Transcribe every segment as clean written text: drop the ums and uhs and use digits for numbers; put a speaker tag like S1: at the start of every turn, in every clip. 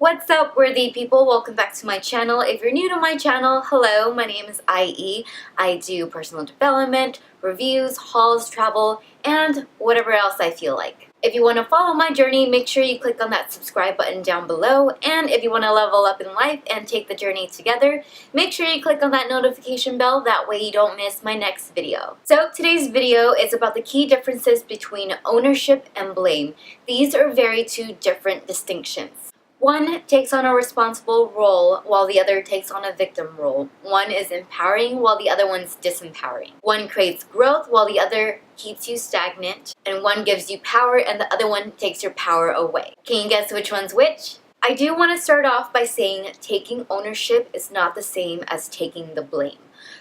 S1: What's up, worthy people? Welcome back to my channel. If you're new to my channel, hello, my name is IE. I do personal development, reviews, hauls, travel, and whatever else I feel like. If you want to follow my journey, make sure you click on that subscribe button down below. And if you want to level up in life and take the journey together, make sure you click on that notification bell. That way you don't miss my next video. So today's video is about the key differences between ownership and blame. These are very two different distinctions. One takes on a responsible role while the other takes on a victim role. One is empowering while the other one's disempowering. One creates growth while the other keeps you stagnant. And one gives you power and the other one takes your power away. Can you guess which one's which? I do want to start off by saying taking ownership is not the same as taking the blame.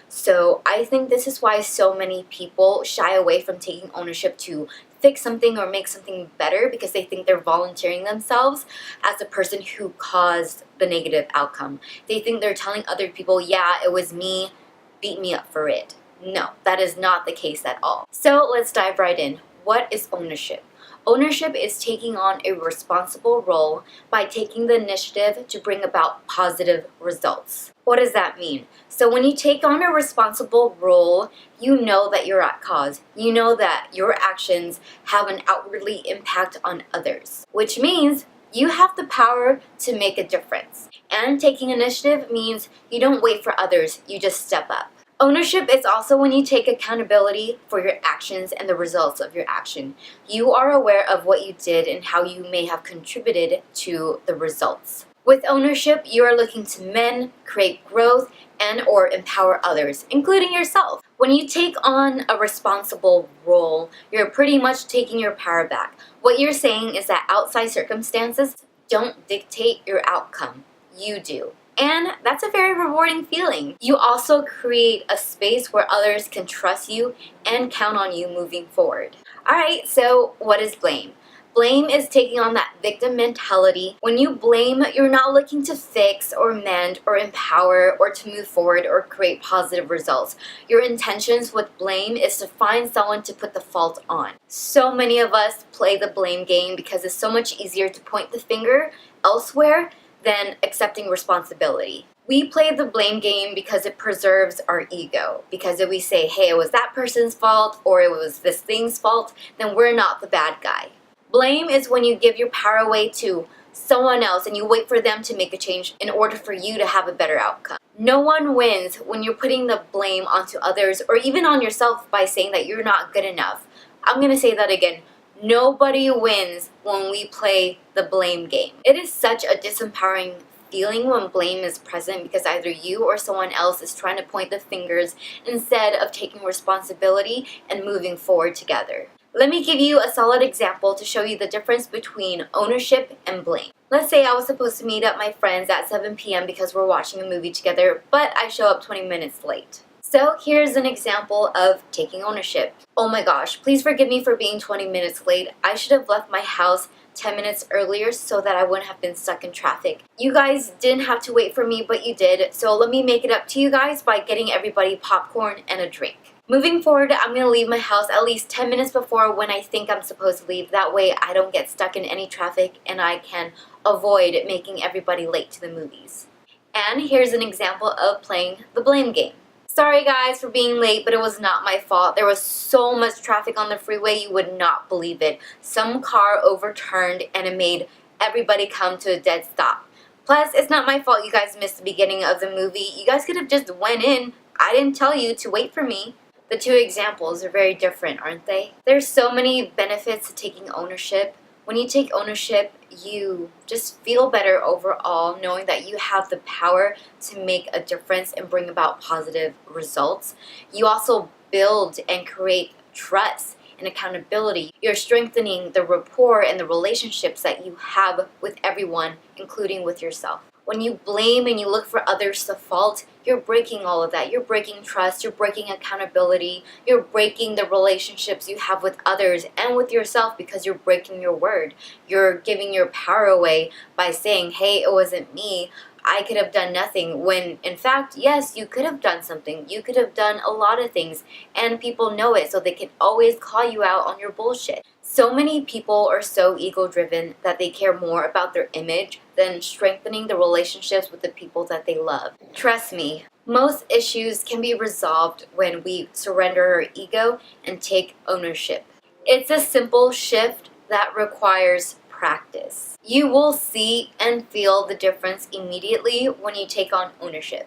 S1: So I think this is why so many people shy away from taking ownership to fix something or make something better, because they think they're volunteering themselves as the person who caused the negative outcome. They think they're telling other people, yeah, it was me, beat me up for it. No, that is not the case at all. So let's dive right in. What is ownership? Ownership is taking on a responsible role by taking the initiative to bring about positive results. What does that mean? So when you take on a responsible role, you know that you're at cause. You know that your actions have an outwardly impact on others, which means you have the power to make a difference. And taking initiative means you don't wait for others, you just step up. Ownership is also when you take accountability for your actions and the results of your action. You are aware of what you did and how you may have contributed to the results. With ownership, you are looking to mend, create growth, and or empower others, including yourself. When you take on a responsible role, you're pretty much taking your power back. What you're saying is that outside circumstances don't dictate your outcome. You do. And that's a very rewarding feeling. You also create a space where others can trust you and count on you moving forward. Alright, so what is blame? Blame is taking on that victim mentality. When you blame, you're not looking to fix or mend or empower or to move forward or create positive results. Your intentions with blame is to find someone to put the fault on. So many of us play the blame game because it's so much easier to point the finger elsewhere than accepting responsibility. We play the blame game because it preserves our ego. Because if we say, hey, it was that person's fault or it was this thing's fault, then we're not the bad guy. Blame is when you give your power away to someone else and you wait for them to make a change in order for you to have a better outcome. No one wins when you're putting the blame onto others or even on yourself by saying that you're not good enough. I'm going to say that again. Nobody wins when we play the blame game. It is such a disempowering feeling when blame is present because either you or someone else is trying to point the fingers instead of taking responsibility and moving forward together. Let me give you a solid example to show you the difference between ownership and blame. Let's say I was supposed to meet up my friends at 7 p.m. because we're watching a movie together, but I show up 20 minutes late. So here's an example of taking ownership. Oh my gosh, please forgive me for being 20 minutes late. I should have left my house 10 minutes earlier so that I wouldn't have been stuck in traffic. You guys didn't have to wait for me, but you did. So let me make it up to you guys by getting everybody popcorn and a drink. Moving forward, I'm going to leave my house at least 10 minutes before when I think I'm supposed to leave. That way I don't get stuck in any traffic and I can avoid making everybody late to the movies. And here's an example of playing the blame game. Sorry guys for being late, but it was not my fault. There was so much traffic on the freeway, you would not believe it. Some car overturned and it made everybody come to a dead stop. Plus, it's not my fault you guys missed the beginning of the movie. You guys could have just went in. I didn't tell you to wait for me. The two examples are very different, aren't they? There's so many benefits to taking ownership. When you take ownership, you just feel better overall, knowing that you have the power to make a difference and bring about positive results. You also build and create trust and accountability. You're strengthening the rapport and the relationships that you have with everyone, including with yourself. When you blame and you look for others to fault, you're breaking all of that. You're breaking trust, you're breaking accountability, you're breaking the relationships you have with others and with yourself because you're breaking your word. You're giving your power away by saying, hey, it wasn't me. I could have done nothing, when in fact, yes, you could have done something. You could have done a lot of things and people know it, so they can always call you out on your bullshit. So many people are so ego-driven that they care more about their image than strengthening the relationships with the people that they love. Trust me, most issues can be resolved when we surrender our ego and take ownership. It's a simple shift that requires practice. You will see and feel the difference immediately when you take on ownership.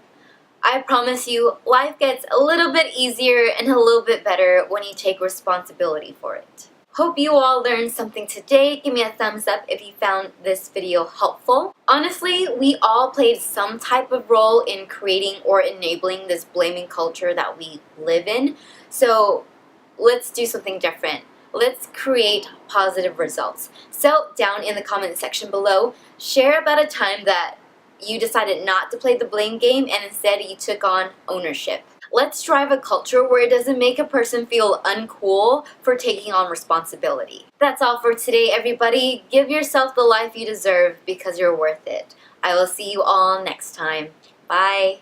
S1: I promise you, life gets a little bit easier and a little bit better when you take responsibility for it. Hope you all learned something today. Give me a thumbs up if you found this video helpful. Honestly, we all played some type of role in creating or enabling this blaming culture that we live in. So let's do something different. Let's create positive results. So down in the comment section below, share about a time that you decided not to play the blame game and instead you took on ownership. Let's drive a culture where it doesn't make a person feel uncool for taking on responsibility. That's all for today, everybody. Give yourself the life you deserve because you're worth it. I will see you all next time. Bye.